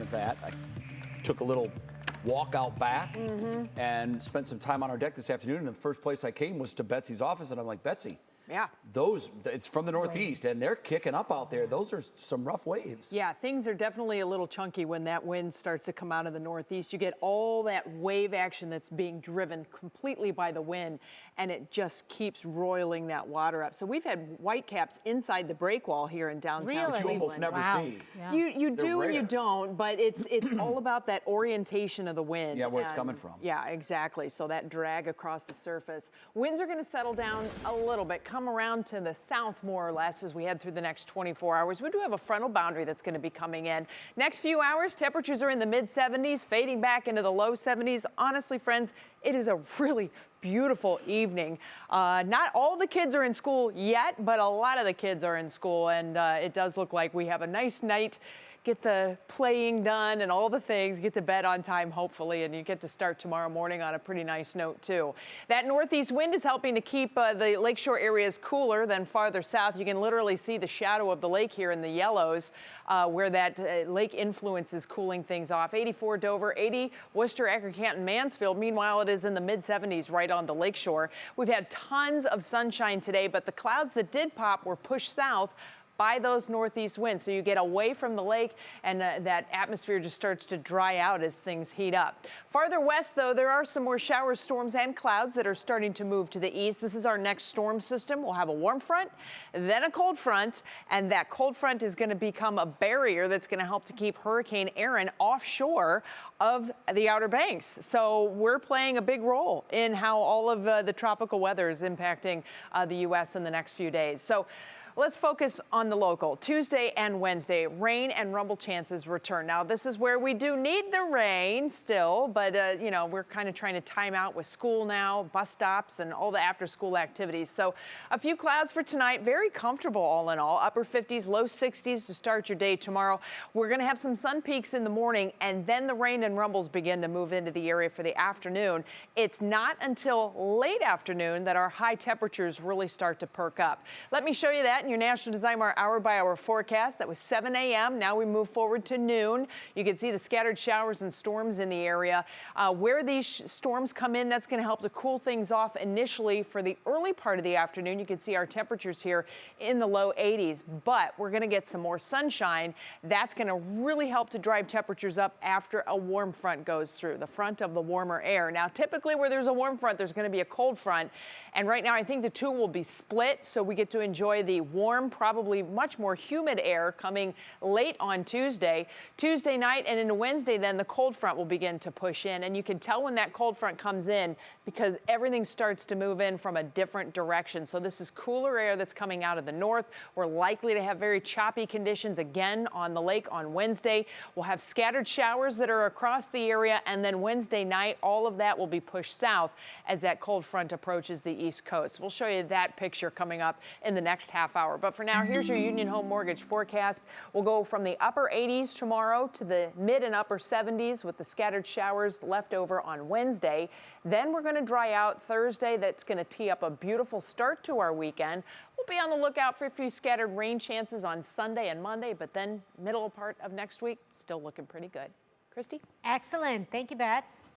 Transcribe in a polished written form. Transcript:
of that. I took a little walk out back and spent some time on our deck this afternoon. And the first place I came was to Betsy's office, and I'm like, Betsy, yeah, it's from the Northeast, and they're kicking up out there. Those are some rough waves. yeah, things are definitely a little chunky when that wind starts to come out of the Northeast. You get all that wave action that's being driven completely by the wind, and it just keeps roiling that water up. So we've had whitecaps inside the breakwall here in downtown Really? Which you Cleveland. almost never see. Yeah. You They're do and you rare. don't, but it's all about that orientation of the wind. Yeah, where it's and- coming from. Yeah, exactly. So that drag across the surface. Winds are going to settle down a little bit, come around to the south more or less as we head through the next 24 hours. We do have a frontal boundary that's going to be coming in. Next few hours, temperatures are in the mid 70s, fading back into the low 70s. Honestly, friends, it is a really beautiful evening. Not all the kids are in school yet, but a lot of the kids are in school, and it does look like we have a nice night. Get the playing done and all the things, get to bed on time, hopefully, and you get to start tomorrow morning on a pretty nice note, too. That northeast wind is helping to keep the lakeshore areas cooler than farther south. You can literally see the shadow of the lake here in the yellows, where that lake influence is cooling things off. 84 Dover, 80 Worcester, Ecker, Canton, Mansfield. Meanwhile, it is in the mid-70s right on the lakeshore. We've had tons of sunshine today, but the clouds that did pop were pushed south by those northeast winds. So you get away from the lake, and that atmosphere just starts to dry out as things heat up. Farther west, though, there are some more showers, storms, and clouds that are starting to move to the east. This is our next storm system. We'll have a warm front, then a cold front, and that cold front is going to become a barrier that's going to help to keep Hurricane Erin offshore of the Outer Banks. So we're playing a big role in how all of the tropical weather is impacting the U.S. in the next few days. So let's focus on the local. Tuesday and Wednesday, rain and rumble chances return. Now, this is where we do need the rain still, but, you know, we're kind of trying to time out with school now, bus stops, and all the after-school activities. So a few clouds for tonight. Very comfortable all in all. Upper 50s, low 60s to start your day tomorrow. We're going to have some sun peaks in the morning, and then the rain and rumbles begin to move into the area for the afternoon. It's not until late afternoon that our high temperatures really start to perk up. Let me show you that in your National Design-Mar hour-by-hour forecast. That was 7 a.m. Now we move forward to noon. You can see the scattered showers and storms in the area. Where these storms come in, that's going to help to cool things off initially for the early part of the afternoon. You can see our temperatures here in the low 80s, but we're going to get some more sunshine. That's going to really help to drive temperatures up after a warm front goes through, the front of the warmer air. Now, typically where there's a warm front, there's going to be a cold front, and right now I think the two will be split, so we get to enjoy the warm, probably much more humid air coming late on Tuesday. Tuesday night and into Wednesday, then the cold front will begin to push in. And you can tell when that cold front comes in because everything starts to move in from a different direction. So this is cooler air that's coming out of the north. We're likely to have very choppy conditions again on the lake on Wednesday. We'll have scattered showers that are across the area. And then Wednesday night, all of that will be pushed south as that cold front approaches the east coast. We'll show you that picture coming up in the next half hour. But for now, here's your Union Home Mortgage forecast. We'll go from the upper 80s tomorrow to the mid and upper 70s with the scattered showers left over on Wednesday. Then we're going to dry out Thursday. That's going to tee up a beautiful start to our weekend. We'll be on the lookout for a few scattered rain chances on Sunday and Monday, but then middle part of next week, still looking pretty good. Christy? Excellent. Thank you, Bets.